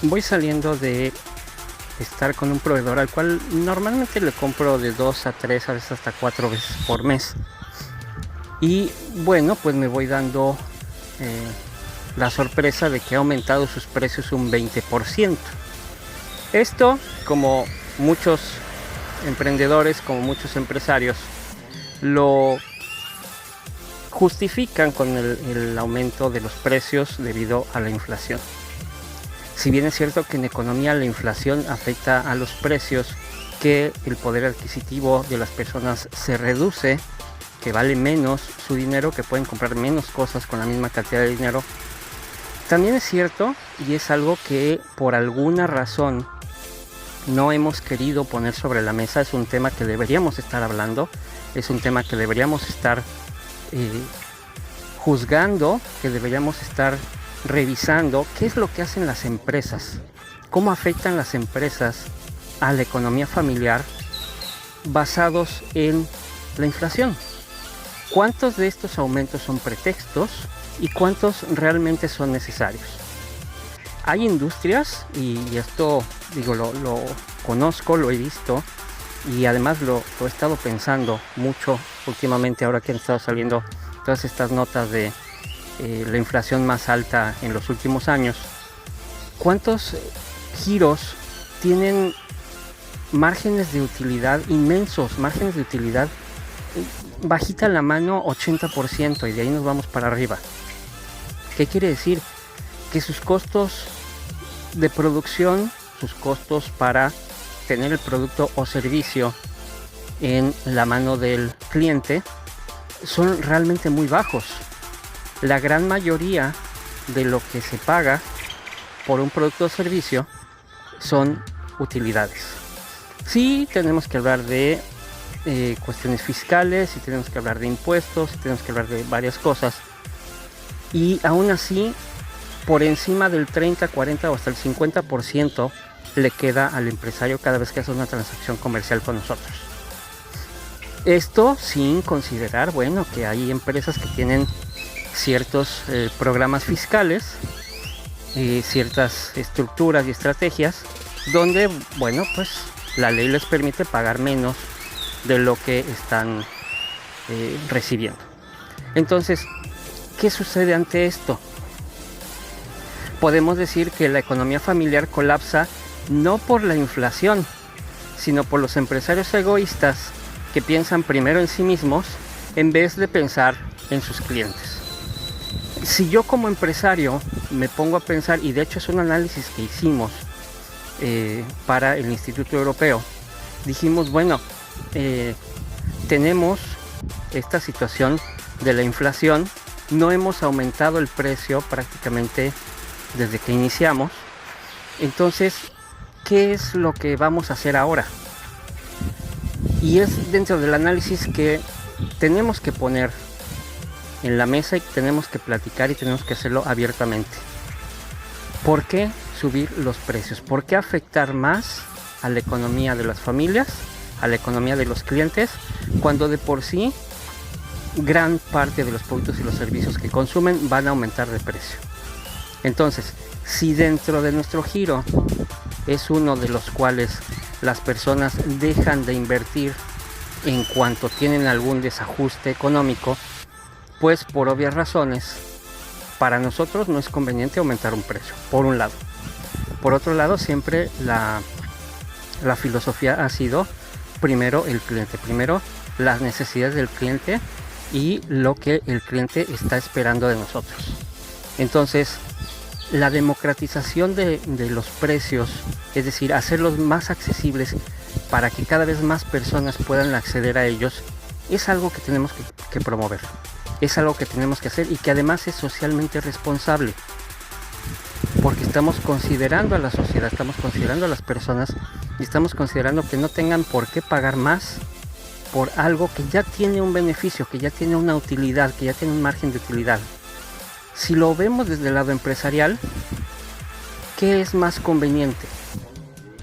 Voy saliendo de estar con un proveedor al cual normalmente le compro de 2 a 3, a veces hasta 4 veces por mes. Y bueno, pues me voy dando la sorpresa de que ha aumentado sus precios un 20%. Esto, como muchos emprendedores, como muchos empresarios, lo justifican con el aumento de los precios debido a la inflación. Si bien es cierto que en economía la inflación afecta a los precios, que el poder adquisitivo de las personas se reduce, que vale menos su dinero, que pueden comprar menos cosas con la misma cantidad de dinero, también es cierto, y es algo que por alguna razón no hemos querido poner sobre la mesa, es un tema que deberíamos estar hablando, es un tema que deberíamos estar juzgando, que deberíamos estar revisando qué es lo que hacen las empresas, cómo afectan las empresas a la economía familiar basados en la inflación. ¿Cuántos de estos aumentos son pretextos y cuántos realmente son necesarios? Hay industrias, y esto digo, lo conozco, lo he visto, y además lo he estado pensando mucho últimamente, ahora que han estado saliendo todas estas notas de la inflación más alta en los últimos años. ¿Cuántos giros tienen márgenes de utilidad inmensos, márgenes de utilidad bajita la mano 80%, y de ahí nos vamos para arriba? ¿Qué quiere decir? Que sus costos de producción, sus costos para tener el producto o servicio en la mano del cliente son realmente muy bajos. La gran mayoría de lo que se paga por un producto o servicio son utilidades. Sí, tenemos que hablar de cuestiones fiscales, sí tenemos que hablar de impuestos, sí tenemos que hablar de varias cosas, y aún así por encima del 30, 40 o hasta el 50% le queda al empresario cada vez que hace una transacción comercial con nosotros. Esto sin considerar, bueno, que hay empresas que tienen ciertos programas fiscales, ciertas estructuras y estrategias donde, bueno, pues la ley les permite pagar menos de lo que están recibiendo. Entonces, ¿qué sucede ante esto? Podemos decir que la economía familiar colapsa no por la inflación, sino por los empresarios egoístas que piensan primero en sí mismos en vez de pensar en sus clientes. Si yo como empresario me pongo a pensar, y de hecho es un análisis que hicimos para el Instituto Europeo, dijimos, bueno, tenemos esta situación de la inflación, no hemos aumentado el precio prácticamente desde que iniciamos. Entonces, ¿qué es lo que vamos a hacer ahora? Y es dentro del análisis que tenemos que poner en la mesa y tenemos que platicar y tenemos que hacerlo abiertamente. ¿Por qué subir los precios? ¿Por qué afectar más a la economía de las familias, a la economía de los clientes, cuando de por sí gran parte de los productos y los servicios que consumen van a aumentar de precio? Entonces, si dentro de nuestro giro es uno de los cuales las personas dejan de invertir en cuanto tienen algún desajuste económico, pues por obvias razones para nosotros no es conveniente aumentar un precio, por un lado. Por otro lado, siempre la filosofía ha sido primero el cliente, primero las necesidades del cliente y lo que el cliente está esperando de nosotros. Entonces, la democratización de los precios, es decir, hacerlos más accesibles para que cada vez más personas puedan acceder a ellos, es algo que tenemos que promover, es algo que tenemos que hacer y que además es socialmente responsable, porque estamos considerando a la sociedad, estamos considerando a las personas y estamos considerando que no tengan por qué pagar más por algo que ya tiene un beneficio, que ya tiene una utilidad, que ya tiene un margen de utilidad. Si lo vemos desde el lado empresarial, ¿qué es más conveniente?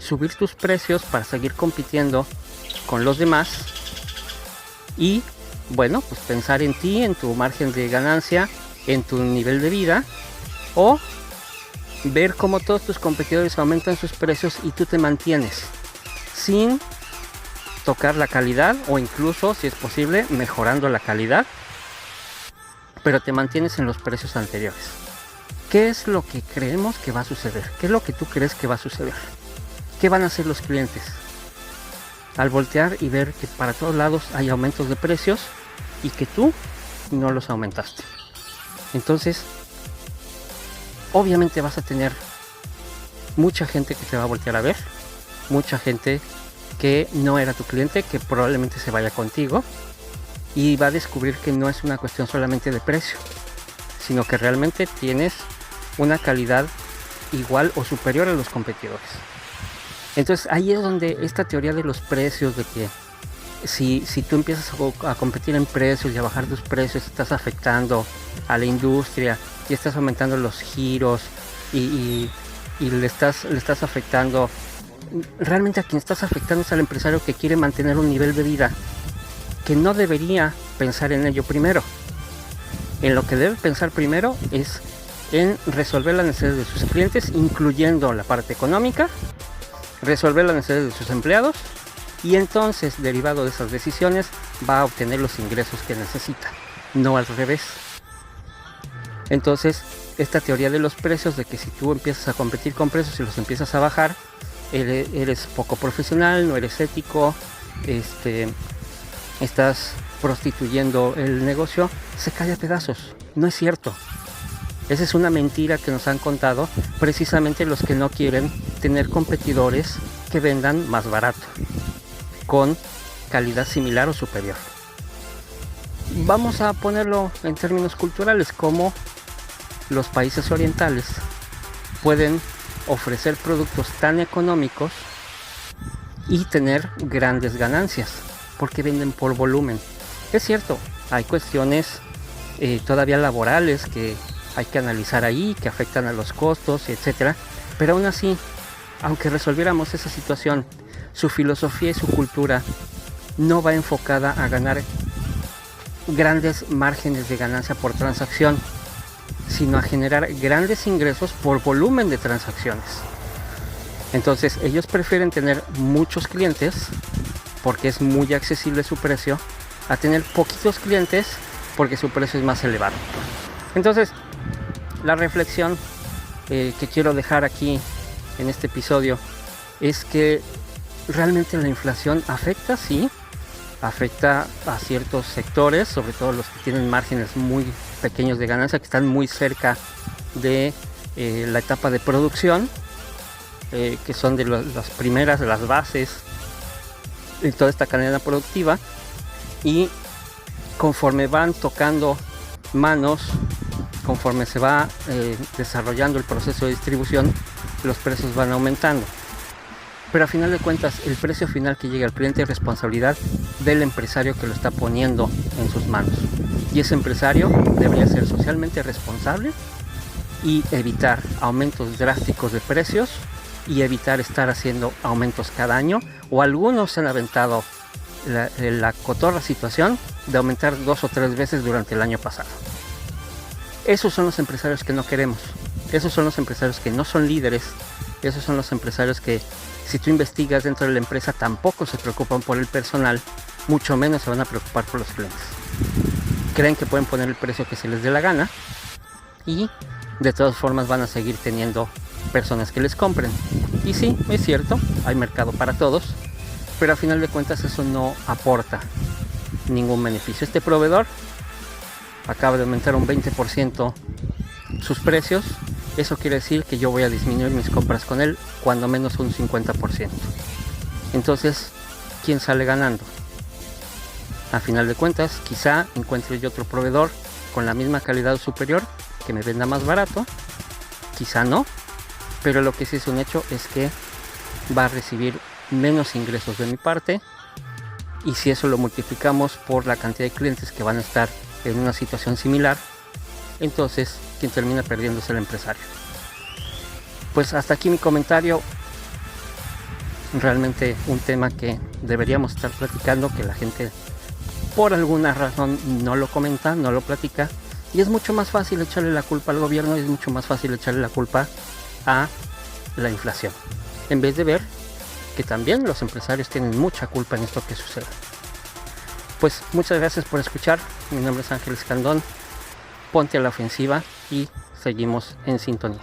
subir tus precios para seguir compitiendo con los demás y, bueno, pues pensar en ti, en tu margen de ganancia, en tu nivel de vida, o ver cómo todos tus competidores aumentan sus precios y tú te mantienes sin tocar la calidad, o incluso, si es posible, mejorando la calidad, pero te mantienes en los precios anteriores. ¿Qué es lo que creemos que va a suceder? ¿Qué es lo que tú crees que va a suceder? ¿Qué van a hacer los clientes al voltear y ver que para todos lados hay aumentos de precios y que tú no los aumentaste? Entonces, obviamente vas a tener mucha gente que te va a voltear a ver, mucha gente que no era tu cliente, que probablemente se vaya contigo y va a descubrir que no es una cuestión solamente de precio, sino que realmente tienes una calidad igual o superior a los competidores. Entonces ahí es donde esta teoría de los precios, de que si tú empiezas a competir en precios y a bajar tus precios, estás afectando a la industria y estás aumentando los giros y le estás afectando. Realmente a quien estás afectando es al empresario que quiere mantener un nivel de vida, que no debería pensar en ello primero. En lo que debe pensar primero es en resolver las necesidades de sus clientes, incluyendo la parte económica, resolver las necesidades de sus empleados, y entonces, derivado de esas decisiones, va a obtener los ingresos que necesita, no al revés. Entonces, esta teoría de los precios, de que si tú empiezas a competir con precios y los empiezas a bajar, eres poco profesional, no eres ético, estás prostituyendo el negocio, se cae a pedazos. No es cierto. Esa es una mentira que nos han contado precisamente los que no quieren tener competidores que vendan más barato, con calidad similar o superior. Vamos a ponerlo en términos culturales, como los países orientales pueden ofrecer productos tan económicos y tener grandes ganancias, porque venden por volumen. Es cierto, hay cuestiones todavía laborales que hay que analizar ahí, que afectan a los costos, etcétera, pero aún así, aunque resolviéramos esa situación, su filosofía y su cultura no va enfocada a ganar grandes márgenes de ganancia por transacción, sino a generar grandes ingresos por volumen de transacciones. Entonces ellos prefieren tener muchos clientes porque es muy accesible su precio, a tener poquitos clientes porque su precio es más elevado. Entonces, la reflexión que quiero dejar aquí en este episodio es que realmente la inflación afecta, sí, afecta a ciertos sectores, sobre todo los que tienen márgenes muy pequeños de ganancia, que están muy cerca de la etapa de producción, que son de las primeras, de las bases de toda esta cadena productiva, y conforme van tocando manos, conforme se va desarrollando el proceso de distribución, los precios van aumentando. Pero a final de cuentas, el precio final que llega al cliente es responsabilidad del empresario que lo está poniendo en sus manos. Y ese empresario debería ser socialmente responsable y evitar aumentos drásticos de precios y evitar estar haciendo aumentos cada año. O algunos se han aventado la cotorra situación de aumentar 2 o 3 veces durante el año pasado. Esos son los empresarios que no queremos. Esos son los empresarios que no son líderes. Esos son los empresarios que, si tú investigas dentro de la empresa, tampoco se preocupan por el personal, mucho menos se van a preocupar por los clientes. Creen que pueden poner el precio que se les dé la gana y de todas formas van a seguir teniendo personas que les compren. Y sí, es cierto, hay mercado para todos, pero a final de cuentas eso no aporta ningún beneficio. Este proveedor acaba de aumentar un 20% sus precios. Eso quiere decir que yo voy a disminuir mis compras con él cuando menos un 50%. Entonces, ¿quién sale ganando? A final de cuentas, quizá encuentre yo otro proveedor con la misma calidad o superior que me venda más barato, quizá no, pero lo que sí es un hecho es que va a recibir menos ingresos de mi parte, y si eso lo multiplicamos por la cantidad de clientes que van a estar en una situación similar, entonces quien termina perdiendo es el empresario. Pues hasta aquí mi comentario. realmente un tema que deberíamos estar platicando, que la gente por alguna razón no lo comenta, no lo platica, y es mucho más fácil echarle la culpa al gobierno, y es mucho más fácil echarle la culpa a la inflación, en vez de ver que también los empresarios tienen mucha culpa en esto que sucede. Pues muchas gracias por escuchar. Mi nombre es Ángel Escandón. Ponte a la ofensiva y seguimos en sintonía.